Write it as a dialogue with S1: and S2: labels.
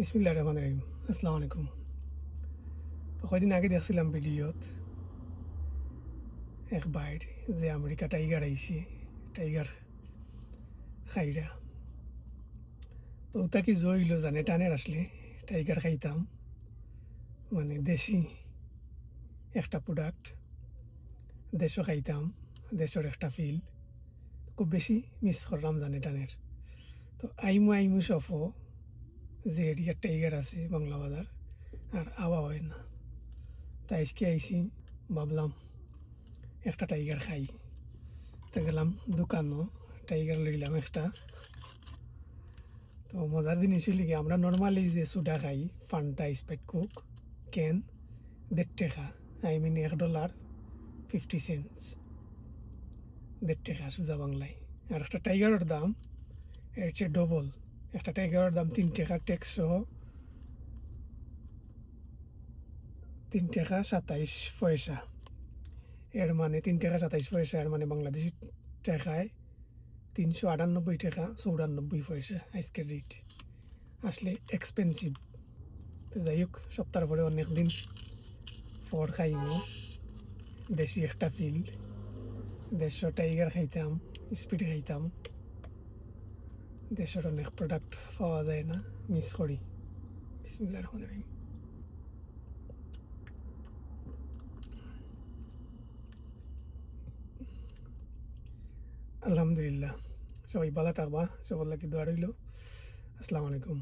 S1: বিসমিল্লাহির রহমানির রহিম। আসসালামু আলাইকুম। তো কয়দিন আগে দেখছিলাম ভিডিওত এক বাইর যে আমেরিকা টাইগার আইছে, টাইগার খাইরা। তো ওটা কি জইল জানে টানের আসলে টাইগার খাইতাম, মানে দেশি একটা প্রোডাক্ট, দেশও খাইতাম, দেশের একটা ফিল খুব বেশি মিস করলাম জানে টানের। তো আইমু সফো যে এরিয়ার টাইগার আছে বাংলা বাজার আর আওয়া হয় না। তাই আজকে আইসি, ভাবলাম একটা টাইগার খাই। তো গেলাম দোকানও, টাইগার লইলাম একটা। তো মজার জিনিস হইলে কি, আমরা নর্মালি যে সোডা খাই ফান্টা স্প্রাইট কোক ক্যান 1.5 টাকা, $1.50, 1.5 টাকা সোজা বাংলায়। আর একটা টাইগারের দাম এর চেয়ে ডবল। একটা টাইগারের দাম 3 টাকা ট্যাক্স সহ, 3 টাকা 27 পয়সা। এর মানে 3 টাকা 27 পয়সা, এর মানে বাংলাদেশি টাকায় 398 টাকা 94 পয়সা আজকের রেট। আসলে এক্সপেন্সিভ। তো যাই হোক, সপ্তাহ পরে অনেক দিন পর খাইমু দেশি একটা ফিল্ড, দেশীয় টাইগার খাইতাম, স্পিড খাইতাম। দেশের অনেক প্রোডাক্ট পাওয়া যায় না, মিস করি। বিসমিল্লাহির রহমানির রহিম। আলহামদুলিল্লাহ, সবাই ভালো থাকবা, সবার লাগি দোয়া রইল। আসসালামু আলাইকুম।